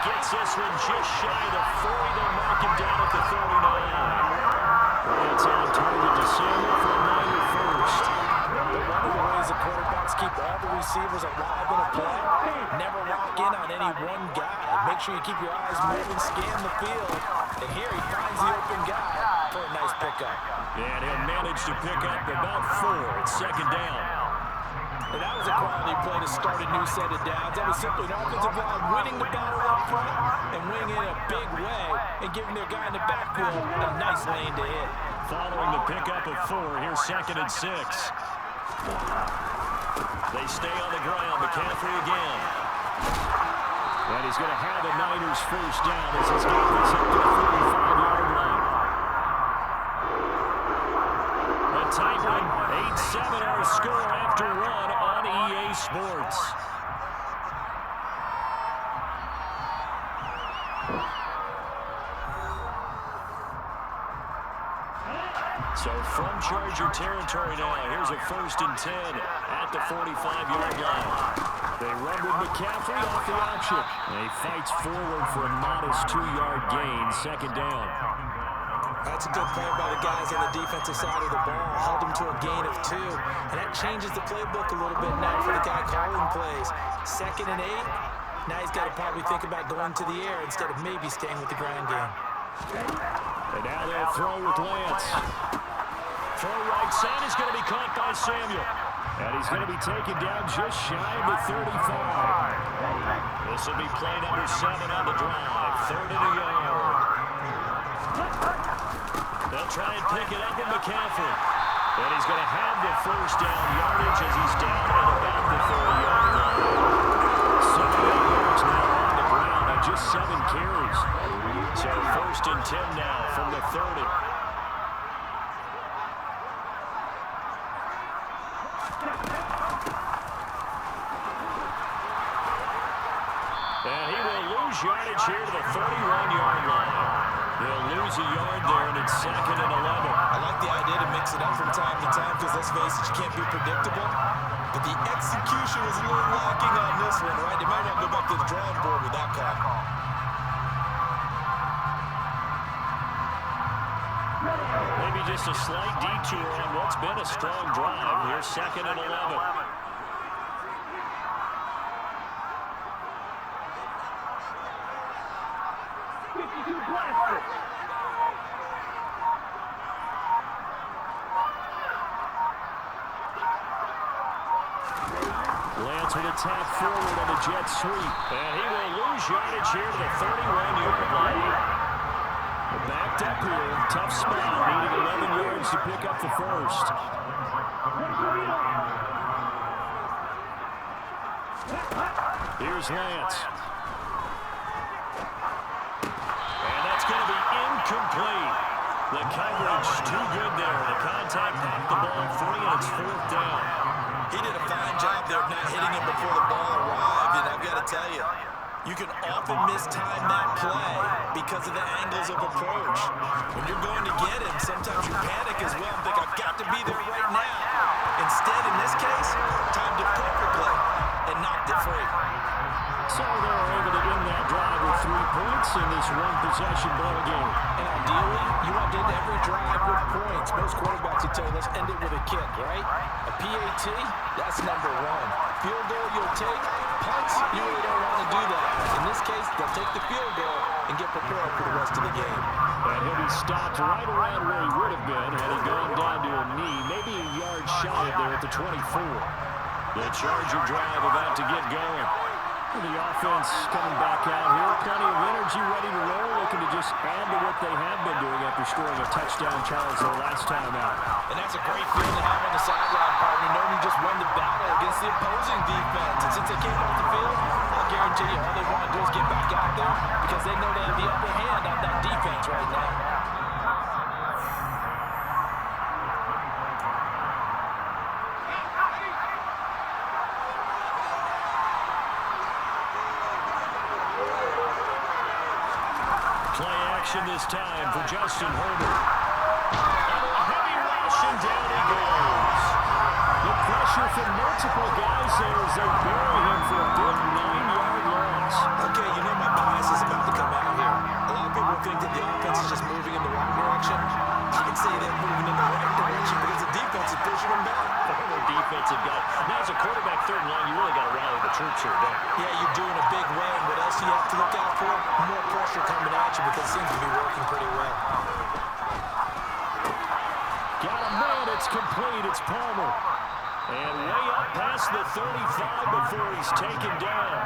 gets this one just shy of the 40. They'll mark him down at the 39. It's on target to Samuel for a Niner first. One of the ways the quarterbacks keep all the receivers alive in a play, never lock in on any one guy. Make sure you keep your eyes moving, scan the field. And here he finds the open guy for a nice pickup. And he'll manage to pick up about 4. It's second down. And that was a quality play to start a new set of downs. That was simply an offensive line winning the battle up front and winning in a big way and giving their guy in the backfield a nice lane to hit. Following the pickup of 4, here's 2nd and 6. They stay on the ground. McCaffrey again. And he's going to have the Niners first down as he's got this up to the 45-yard line. A tight one. 8-7 our score after one on EA Sports. So from Charger territory now, here's a 1st and 10 at the 45-yard line. They run with McCaffrey off the option. And he fights forward for a modest 2-yard gain, 2nd down. That's a good play by the guys on the defensive side of the ball. Held him to a gain of 2. And that changes the playbook a little bit now for the guy calling plays. 2nd and 8. Now he's got to probably think about going to the air instead of maybe staying with the ground game. And now they'll throw with Lance. Throw right side is going to be caught by Samuel. And he's going to be taken down just shy of the 35. This will be play number 7 on the drive. 3rd and a yard. They'll try and pick it up with McCaffrey. And he's going to have the first down yardage as he's down at about the 30-yard line. 78 yards now on the ground on just 7 carries. So 1st and 10 now from the 30. And he will lose yardage here to the 31-yard line. They'll lose a yard there, and it's 2nd and 11. I like the idea to mix it up from time to time because, let's face it, you can't be predictable. But the execution was a little lacking on this one, right? They might want to go back to the drawing board with that call. Maybe just a slight detour on what's been a strong drive. Here's 2nd and 11. Lance with a tap forward on the jet sweep. And he will lose yardage here to the 31-yard line. Backed up here, tough spot, needing 11 yards to pick up the first. Here's Lance. And that's going to be incomplete. The coverage too good there. The contact knocked the ball free, and it's 4th down. He did a fine job there of not hitting him before the ball arrived, and I've got to tell you, you can often mistime that play because of the angles of approach. When you're going to get him, sometimes you panic as well and think, I've got to be there right now. Instead, in this case, timed it perfectly and knocked it free. So they were able to win that drive with 3 points in this one-possession ball game. And ideally, you want to end every drive with points. Most quarterbacks would tell you, let's end it with a kick, right? A PAT, that's number 1. Field goal you'll take. Punts, you really don't want to do that. In this case, they'll take the field goal and get prepared for the rest of the game. And he'll be stopped right around where he would have been had he gone down to a knee, maybe a yard shy of there at the 24. The Charger drive about to get going. The offense coming back out here, plenty of energy, ready to roll, looking to just add to what they have been doing after scoring a touchdown, Charles, their last time out. And that's a great feeling to have on the sideline, partner, knowing you just won the battle against the opposing defense. And since they came off the field, I'll guarantee you all they want to do is get back out there because they know they have the upper hand on that defense right now. This time for Justin Herbert. And a heavy rush, and down he goes. The pressure from multiple guys there as they bury him for a big 9-yard loss. Okay, you know my bias is defensive guy. Now, as a quarterback, third and long, you really got to rally the troops here, don't you? Yeah, you're doing a big run. What else do you have to look out for? More pressure coming at you, because it seems to be working pretty well. Got a man. It's complete. It's Palmer. And way up past the 35 before he's taken down.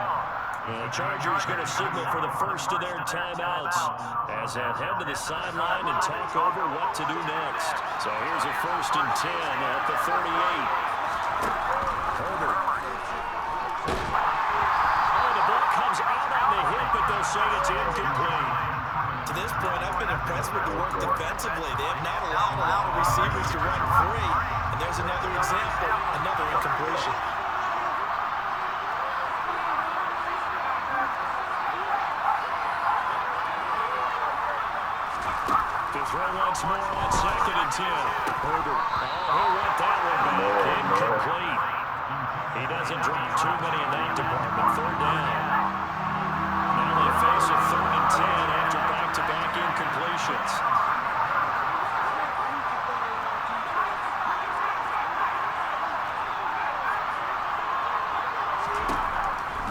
The Chargers going to signal for the first of their timeouts as they head to the sideline and talk over what to do next. So here's a 1st and 10 at the 38. Herbert. Oh, the ball comes out on the hit, but they'll say it's incomplete. To this point, I've been impressed with the work defensively. They have not allowed a lot of receivers to run free. And there's another example, another incompletion. Throw once more on 2nd and 10. Herbert. Oh, he went that one back. Incomplete. He doesn't drop too many in that department. 3rd down. Now they face a 3rd and 10 after back-to-back incompletions.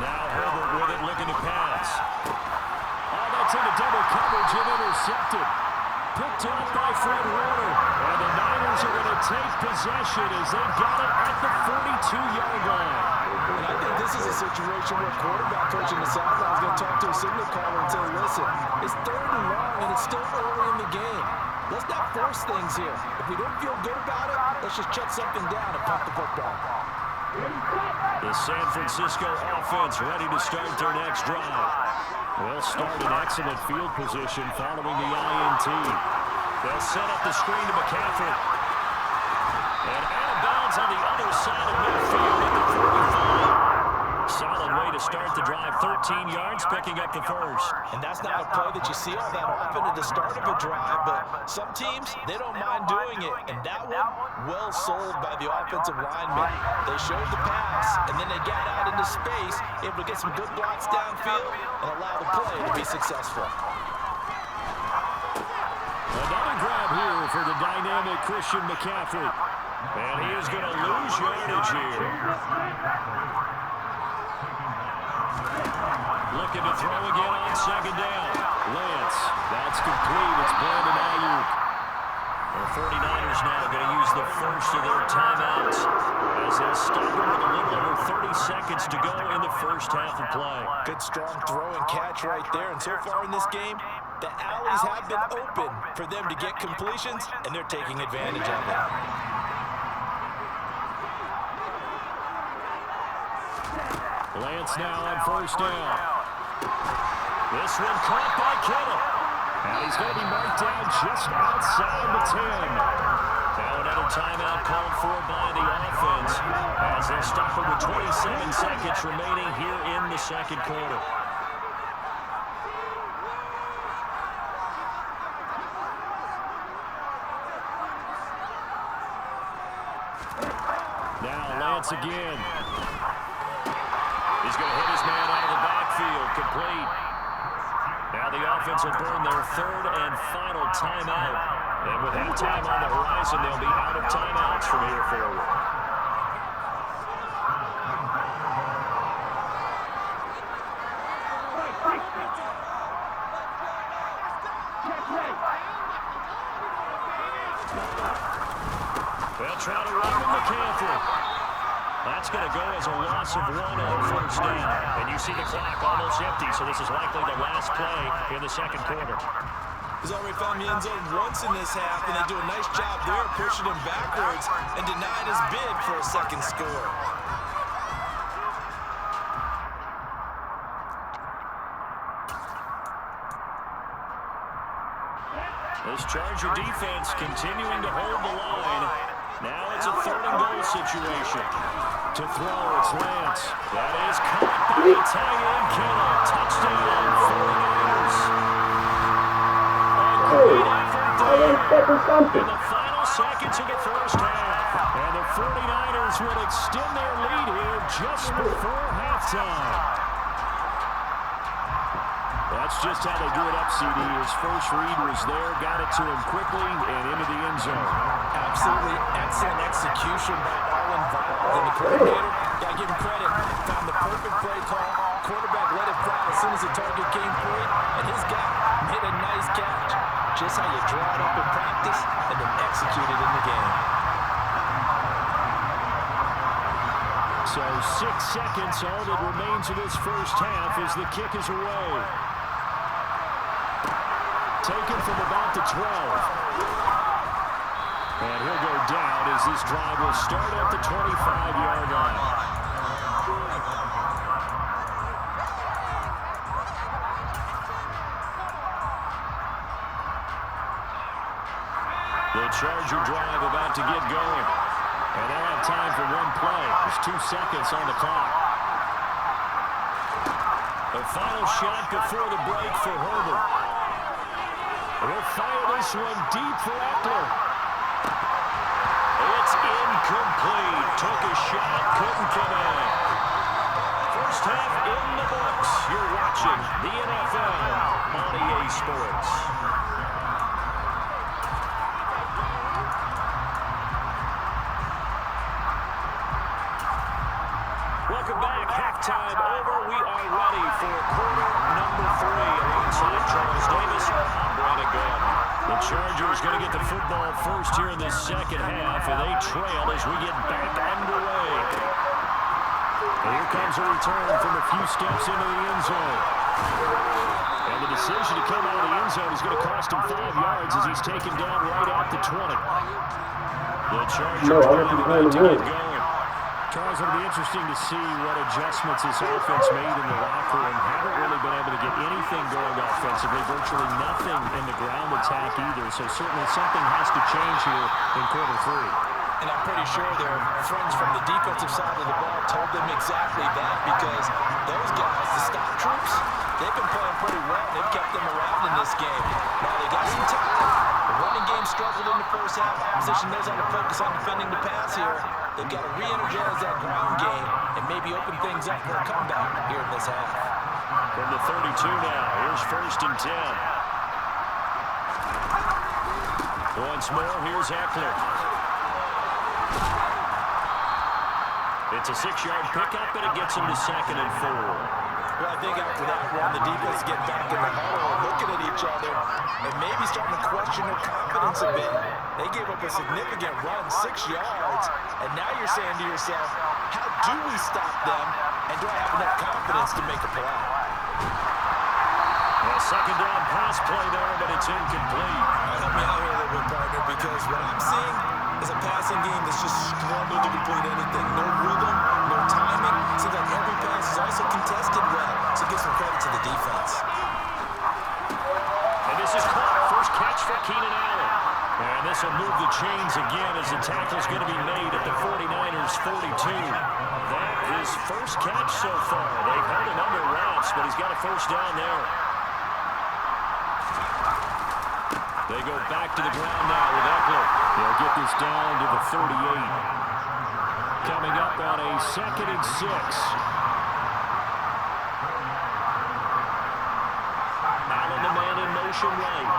Now Herbert with it, looking to pass. Oh, that's into double coverage and intercepted. Picked up by Fred Warner. And the Niners are going to take possession as they've got it at the 42-yard line. And I think this is a situation where quarterback coach in the sideline is going to talk to a signal caller and say, listen, it's 3rd and long and it's still early in the game. Let's not force things here. If we don't feel good about it, let's just shut something down and pump the football. The San Francisco offense ready to start their next drive. They'll start in excellent field position following the INT. They'll set up the screen to McCaffrey. And out of bounds on the other side of midfield at the 45. Solid way to start the drive. 13 yards, picking up the first. And that's not a play that you see all that often at the start of a drive, but some teams, they don't mind doing it. And that one, well sold by the offensive lineman. They showed the pass, and then they got out into space, able to get some good blocks downfield and allow the play to be successful. Another grab here for the dynamic Christian McCaffrey. And he is going to lose yardage here. Looking to throw again on 2nd down. Lance, that's complete. It's Brandon Ayuk. The 49ers now going to use the first of their timeouts as they'll stop it with a little over 30 seconds to go in the first half of play. Good strong throw and catch right there. And so far in this game, the alleys have been open for them to get completions, and they're taking advantage of it. Lance now on 1st down. This one caught by Kittle. And he's going to be marked down just outside the 10. Now another timeout called for by the offense as they'll stop it with 27 seconds remaining here in the 2nd quarter. Now Lance again. He's going to hit his man out of the backfield, complete. Now the offense will burn their 3rd and final timeout. And with halftime on the horizon, they'll be out of timeouts from here forward. They'll try to run with McCaffrey. That's going to go as a loss of 1 on 1st down. And you see the clock almost empty, so this is likely the last play in the 2nd quarter. He's already found the end zone once in this half, and they do a nice job there pushing him backwards and denying his bid for a 2nd score. This Charger defense continuing to hold the line. Now it's a 3rd and goal situation. To throw, it's Lance. That is caught by the tight end Kittle. Touchdown, 49ers. A great effort there in the final seconds of the first half. And the 49ers will extend their lead here just before halftime. That's just how they drew it up, CD. His first read was there, got it to him quickly, and into the end zone. Absolutely excellent execution by all involved. And the coordinator, gotta give him credit, found the perfect play call. Quarterback let it fly as soon as the target came for it, and his guy made a nice catch. Just how you draw it up in practice and then execute it in the game. So 6 seconds, all that remains of this first half as the kick is away. Taken from about the 12. And he'll go down as this drive will start at the 25-yard line. The Charger drive about to get going. And they'll have time for one play. There's 2 seconds on the clock. The final shot before the break for Herbert. We'll fire this one deep for Eckler. It's incomplete. Took a shot, couldn't come in. First half in the books. You're watching the NFL on EA Sports. Welcome back. Halftime over. We are ready for quarter number 3. Alongside Charles Davis, I'm Brandon Glenn. The Chargers going to get the football first here in this second half, and they trail as we get back underway. And here comes a return from a few steps into the end zone. And the decision to come out of the end zone is going to cost him 5 yards as he's taken down right at the 20. The Chargers about to get going. Charles, it'll be interesting to see what adjustments this offense made in the locker room. Haven't really been able to get anything going offensively, virtually nothing in the ground attack either. So certainly something has to change here in quarter 3. And I'm pretty sure their friends from the defensive side of the ball told them exactly that, because those guys, the stop troops, they've been playing pretty well. They've kept them around in this game. Now they got some time. The running game struggled in the first half. Opposition knows how to focus on defending the pass here. They've got to re-energize that ground game and maybe open things up for a comeback here in this half. From the 32 now, here's 1st and 10. Once more, here's Eckler. It's a 6-yard pickup, and it gets him to 2nd and 4. Well, I think after that run, the defense get back in the huddle and looking at each other and maybe starting to question their confidence a bit. They gave up a significant run, 6 yards, and now you're saying to yourself, how do we stop them, and do I have enough confidence to make a play? A 2nd down pass play there, but it's incomplete. Help me out here a little bit, partner, because what I'm seeing is a passing game that's just struggled to complete anything. No rhythm, no timing. Seems like every pass is also contested well, so give some credit to the defense. And this is caught. First catch for Keenan Allen. And this will move the chains again as the tackle's going to be made at the 49ers' 42. That is first catch so far. They've held him under wraps, but he's got a first down there. They go back to the ground now with Eckler. They'll get this down to the 38. Coming up on a 2nd and 6. Allen the man in motion right.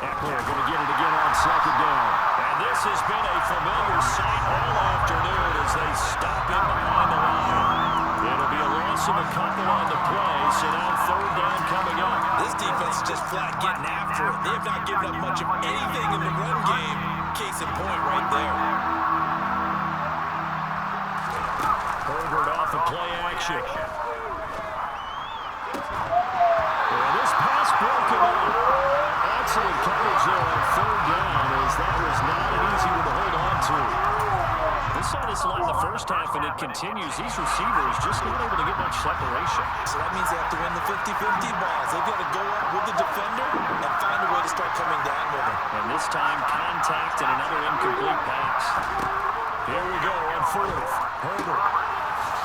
Eckler going to get it again on 2nd down. And this has been a familiar sight all afternoon as they stop him behind the line. It'll be a loss of a couple on the play, so now 3rd down coming up. This defense is just flat getting after it. They have not given up much of anything in the run game. Case in point right there. Herbert off the play action. And this pass broken up. Excellent coverage there on 3rd down, as that was not an easy one to hold on to. We saw this a lot in the first half, and it continues. These receivers just not able to get much separation. So that means they have to win the 50-50 balls. They've got to go up with the defender and find a way to start coming down with him. And this time, contact and another incomplete pass. Here we go on 4th. Herbert.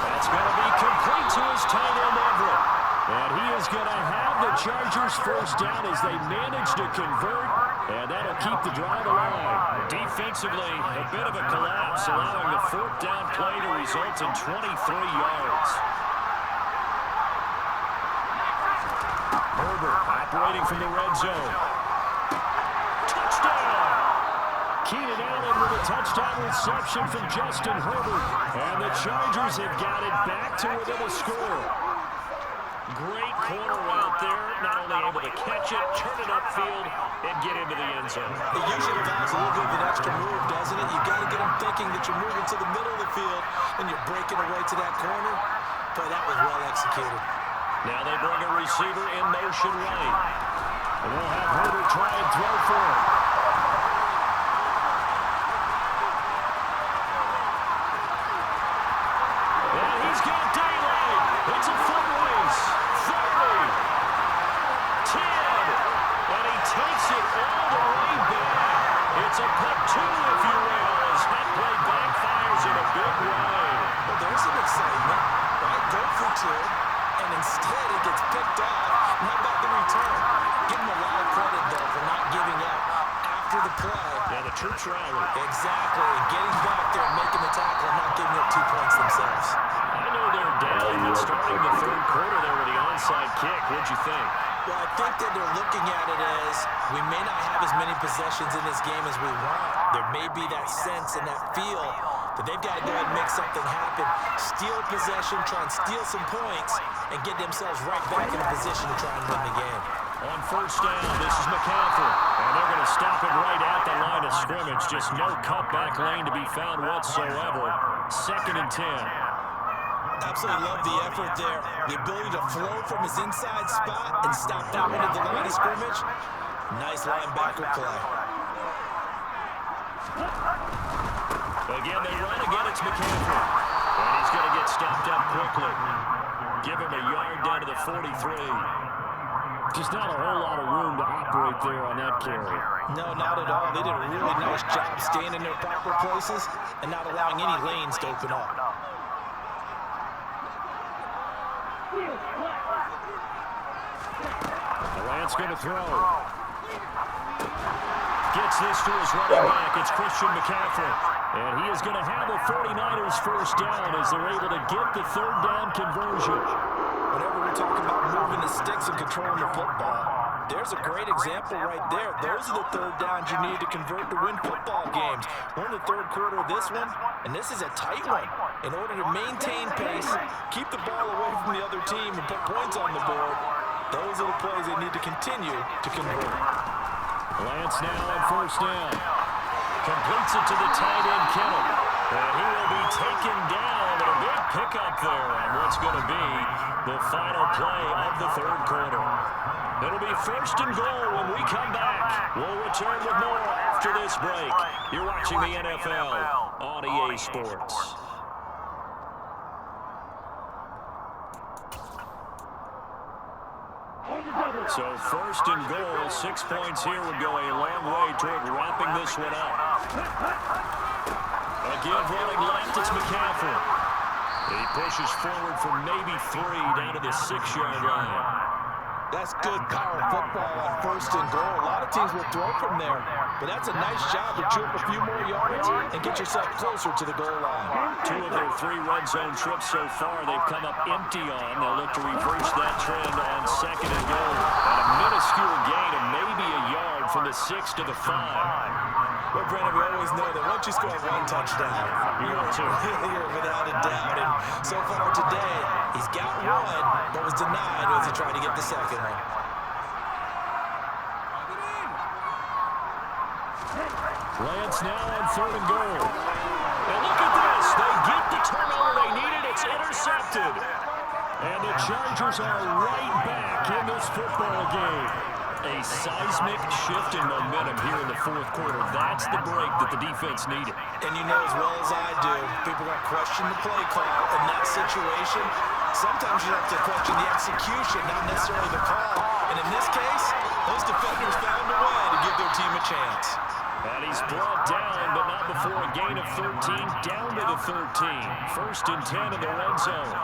That's going to be complete to his tight end Everett. And he is going to have the Chargers first down as they manage to convert. And that'll keep the drive alive. Defensively, a bit of a collapse, allowing the 4th down play to result in 23 yards. Herbert operating from the red zone. Touchdown! Keenan Allen with a a touchdown reception from Justin Herbert. And the Chargers have got it back to within a score. Great corner out there. Not only able to catch it, turn it upfield, and get into the end zone. It usually involves a little bit of an extra move, doesn't it? You've got to get them thinking that you're moving to the middle of the field and you're breaking away to that corner. Boy, that was well executed. Now they bring a receiver in motion right. And they'll have Herbert try and throw for it. And he's got daylight. It's a foot race. 30. 10. And he takes it all the way back. It's a cut two, if you will, as that play backfires in a big way. Well, there's some excitement, right? Go for two. And instead it gets picked off. And how about the return? Give him a lot of credit, though, for not giving up after the play. Yeah, the troops rally. Exactly. And getting back there and making the tackle and not giving up 2 points themselves. I know they're down, but starting the third quarter there with the onside kick, what'd you think? Well, I think that they're looking at it as we may not have as many possessions in this game as we want. There may be that sense and that feel that they've got to go ahead and make something happen. Steal possession, try and steal some points, and get themselves right back in a position to try and win the game. On first down, this is McCaffrey. And they're going to stop it right at the line of scrimmage. Just no cutback lane to be found whatsoever. 2nd and 10. Absolutely love the effort there. The ability to flow from his inside spot and stop that one at the line of scrimmage. Nice linebacker play. Again, they run again. It's McCaffrey. And he's going to get stopped up quickly. Give him a yard down to the 43. Just not a whole lot of room to operate there on that carry. No, not at all. They did a really nice job staying in their proper places and not allowing any lanes to open up. Lance going to throw. Gets this to his running back. It's Christian McCaffrey. And he is going to have a 49ers first down as they're able to get the third down conversion. Whenever we're talking about moving the sticks and controlling the football, there's a great example right there. Those are the third downs you need to convert to win football games. We're in the third quarter of this one, and this is a tight one. In order to maintain pace, keep the ball away from the other team, and put points on the board, those are the plays they need to continue to convert. Lance now on first down. Completes it to the tight end, Kittle. And he will be taken down, but a big pickup there on what's going to be the final play of the third quarter. It'll be 1st and goal when we come back. We'll return with more after this break. You're watching the NFL on EA Sports. So 1st and goal, 6 points here would go a long way toward wrapping this one up. Again, running left, it's McCaffrey. He pushes forward for maybe 3 down to the 6-yard line. That's good power football on 1st and goal. A lot of teams will throw from there, but that's a nice job to chew up a few more yards and get yourself closer to the goal line. 2 of their 3 red zone trips so far they've come up empty on. They'll look to reverse that trend on 2nd and goal. And a minuscule gain of maybe a yard from the 6 to the 5. Well, Brennan, we always know that once you score 1 touchdown, you're without a doubt. And so far today, he's got 1, but was denied as he tried to get the 2nd one. Lance now on 3rd and goal. And look at this. They get the turnover they needed. It's intercepted. And the Chargers are right back in this football game. A seismic shift in momentum here in the 4th quarter. That's the break that the defense needed. And you know as well as I do, people are going to question the play call in that situation. Sometimes you have to question the execution, not necessarily the call. And in this case, those defenders found a way to give their team a chance. And he's brought down, but not before a gain of 13, down to the 13. 1st and 10 in the red zone.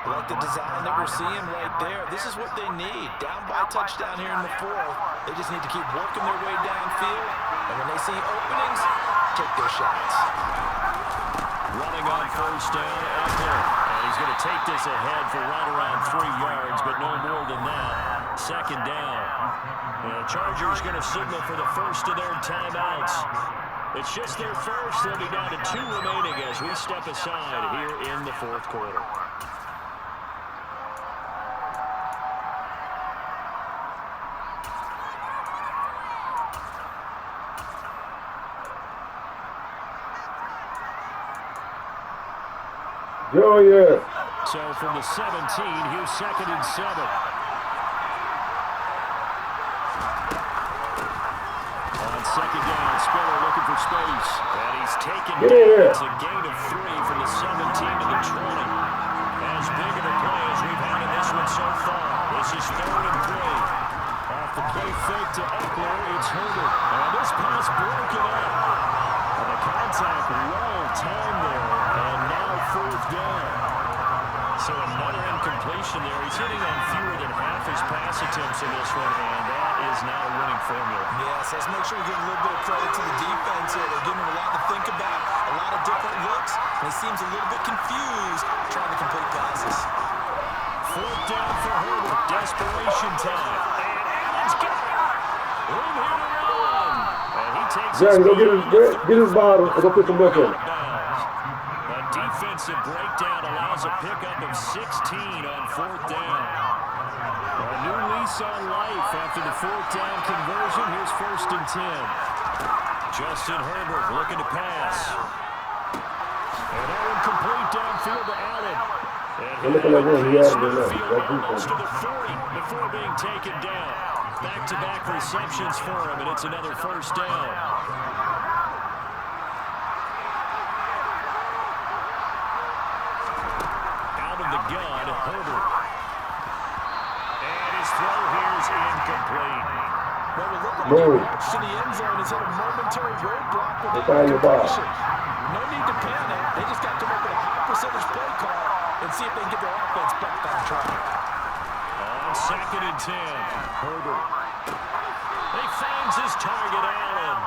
Like the design that we're seeing right there. This is what they need. Down by a touchdown here in the 4th. They just need to keep working their way downfield. And when they see openings, take their shots. Running on first down, Eckler. And he's going to take this ahead for right around 3 yards, but no more than that. 2nd down. The Chargers going to signal for the first of their timeouts. It's just their first. They'll be down to 2 remaining as we step aside here in the fourth quarter. Junior. So from the 17, here's 2nd and 7. On 2nd down, Spiller looking for space. And he's taken down. It's a gain of 3 from the 17 to the 20. As big of a play as we've had in this one so far. This is 3rd and 3. Off the play fake to Eckler, it's Herbert. And this pass broken up. And the contact well timed there. And now 4th down. So another incompletion there. He's hitting on fewer than half his pass attempts in this one, and that is now a winning formula. Yes, let's make sure we give a little bit of credit to the defense here. They're giving him a lot to think about, a lot of different looks, and he seems a little bit confused trying to complete passes. 4th down for Herbert. Desperation time. And Allen's got it. Room here to run. And he takes Jack, go get his bottle and go put some milk in. A defensive breakdown allows a pickup of 16 on 4th down. A new lease on life after the 4th down conversion. Here's 1st and 10. Justin Herbert looking to pass. And Allen complete downfield to Allen. And look at that one. He has it almost to the 40 before being taken down. Back-to-back receptions for him, and it's another 1st down. The gun, Herbert. And his throw here is incomplete. Well, we're looking to get March to the end zone. Is it a momentary roadblock with the completion? No need to panic. They just got to make it a high percentage play call and see if they can get their offense back on track. On 2nd and 10, Herbert. He finds his target, Allen.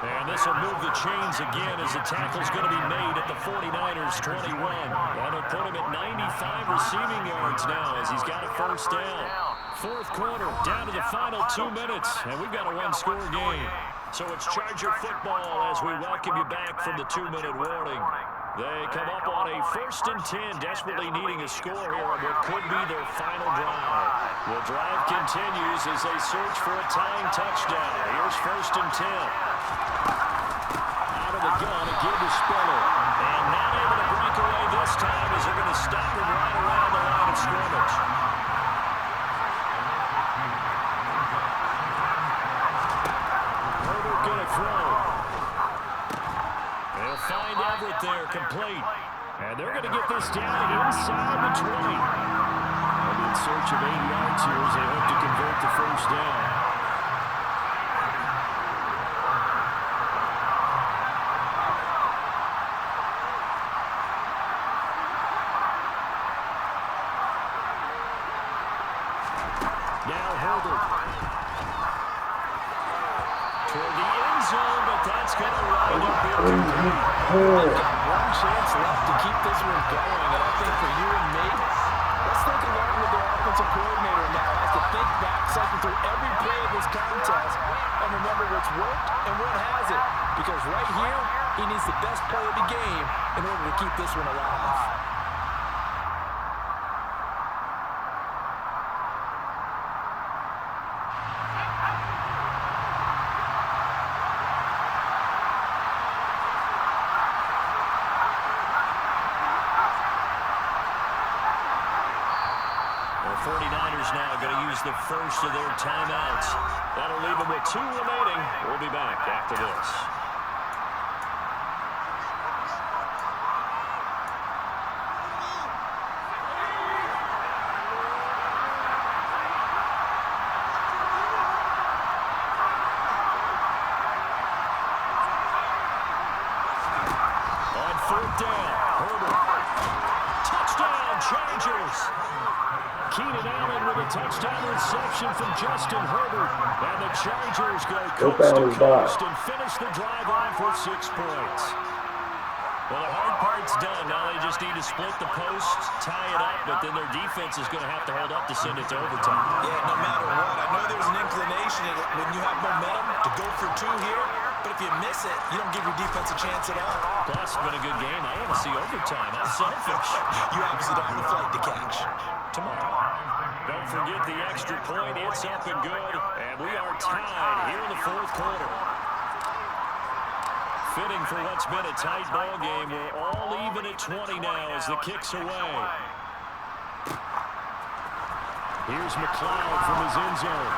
And this will move the chains again as the tackle's going to be made at the 49ers' 21. That'll put him at 95 receiving yards now as he's got a 1st down. 4th quarter, down to the final 2 minutes, and we've got a 1-score game. So it's Charger football as we welcome you back from the 2-minute warning. They come up on a 1st and 10, desperately needing a score here on what could be their final drive. The drive continues as they search for a tying touchdown. Here's 1st and 10. Out of the gun, again to Spiller. And not able to break away this time as they're going to stop him right around the line of scrimmage. Herbert going to throw. They'll find Everett there, complete. And they're going to get this down inside the 20. They'll be in search of 8 yards here as they hope to convert the 1st down. Now Herbert. Toward the end zone, but that's going to wind up incomplete. One chance left to keep this one going, and I think for you and me, let's think along with the offensive coordinator now. Has to think back, cycle through every play of this contest, and remember what's worked and what hasn't. Because right here, he needs the best play of the game in order to keep this one alive. The 49ers now going to use the first of their timeouts. That'll leave them with 2 remaining. We'll be back after this. On 4th down, Herbert. Touchdown, Chargers. Keenan Allen with a touchdown reception from Justin Herbert. And the Chargers go coast to coast and finish the drive off with 6 points. Well, the hard part's done. Now they just need to split the post, tie it up, but then their defense is going to have to hold up to send it to overtime. Yeah, no matter what. I know there's an inclination when you have momentum to go for 2 here, But if you miss it, you don't give your defense a chance at all. Plus, it's been a good game. I want to see overtime. I'm selfish. You obviously don't have a flight to catch. Tomorrow. Don't forget the extra point. It's up and good. And we are tied here in the fourth quarter. Fitting for what's been a tight ball game. We're all even at 20 now as the kick's away. Here's McLeod from his end zone.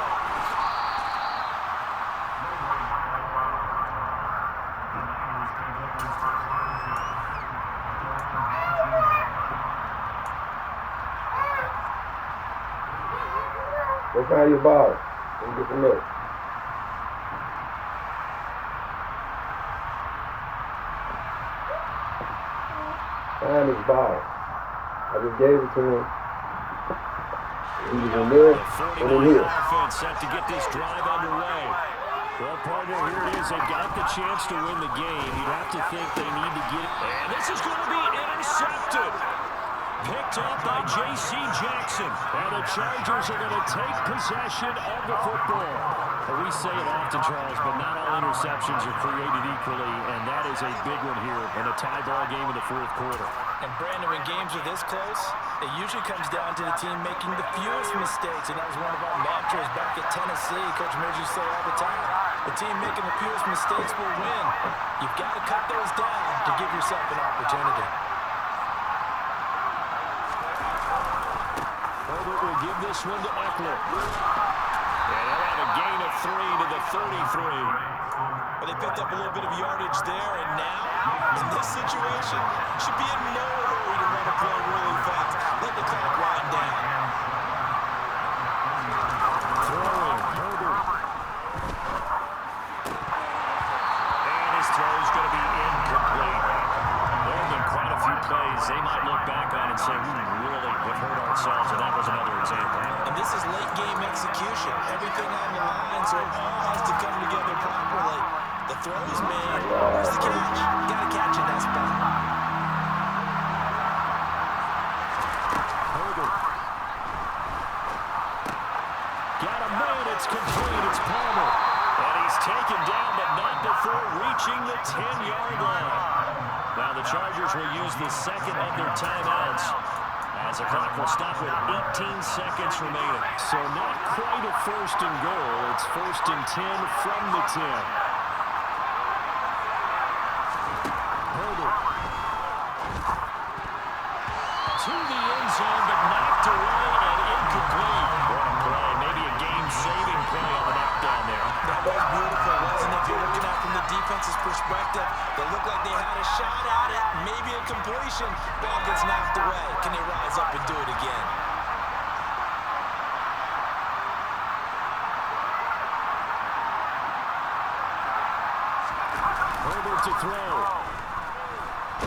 Go find your ball. Let me get some milk. Find his ball. I just gave it to him. He was in there and in here. Offense set to get this drive underway. Well, partner, here it is. They've got the chance to win the game. You'd have to think they need to get it. And this is going to be intercepted. Picked up by J.C. Jackson. And the Chargers are going to take possession of the football. Well, we say it often, Charles, but not all interceptions are created equally, and that is a big one here in a tie ball game in the fourth quarter. And Brandon, when games are this close, it usually comes down to the team making the fewest mistakes, and that was one of our mantras back at Tennessee. Coach Mirge used to say all the time, the team making the fewest mistakes will win. You've got to cut those down to give yourself an opportunity. Herbert will give this one to Eckler. And they'll have a gain of 3 to the 33. But they picked up a little bit of yardage there, and now, in this situation, should be in no hurry to run a play really fast. Let the clock wind down. Throwing, Herbert. And his throw's going to be incomplete. There have been quite a few plays they might look back on and say, we really have hurt ourselves, and that was another example. And this is late game execution. Everything on the line, so it all has to come together properly. The throw's made. Where's the catch? You got to catch in that spot. Herbert. Got a man. It's complete. It's Palmer. And he's taken down, but not before reaching the 10-yard line. Now the Chargers will use the second of their timeouts, as the clock will stop with 18 seconds remaining. So not quite a first and goal. It's first and 10 from the 10. Herbert. To the end zone, but knocked away and incomplete. What a play. Maybe a game-saving play on the knockdown there. That was beautiful, wasn't it? If you're looking at it from the defense's perspective, they looked like they had a shot at it, maybe a completion. Ball gets knocked away. Can they rise up and do it again? Herbert to throw.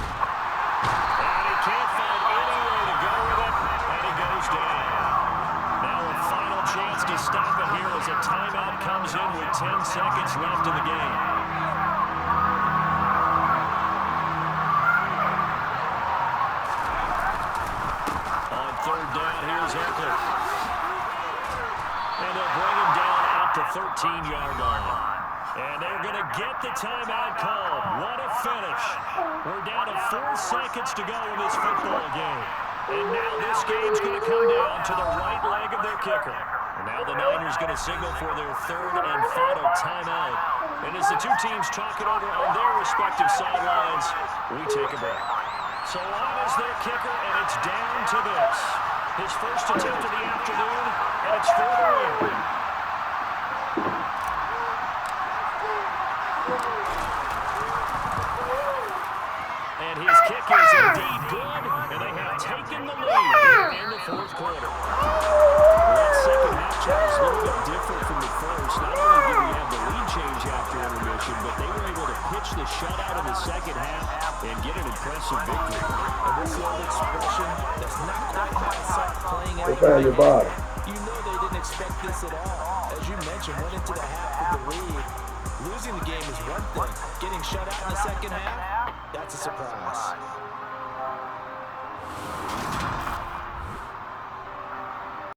And he can't find any way to go with it, and he goes down. Now a final chance to stop it here as a timeout comes in with 10 seconds left in the game. On third down, here's Eckler. And they'll bring him down at the 13-yard line. And they're going to get the timeout called. What a finish. We're down to 4 seconds to go in this football game. And now this game's going to come down to the right leg of their kicker. And now the Niners going to signal for their third and final timeout. And as the two teams talk it over on their respective sidelines, we take a break. So on is their kicker, and it's down to this. His first attempt of the afternoon, and it's for the win. And his kick is indeed good, and they have taken the lead in the fourth quarter. That second half, Charles, a little bit different from the first. Not only did we have the lead change after intermission, but they were able to pitch the shutout in the second half and get an impressive victory. And this is an expression that's not quite myself playing out. You know they didn't expect this at all. As you mentioned, went into the half with the lead. Losing the game is one thing. Getting shut out in the second half, that's a surprise.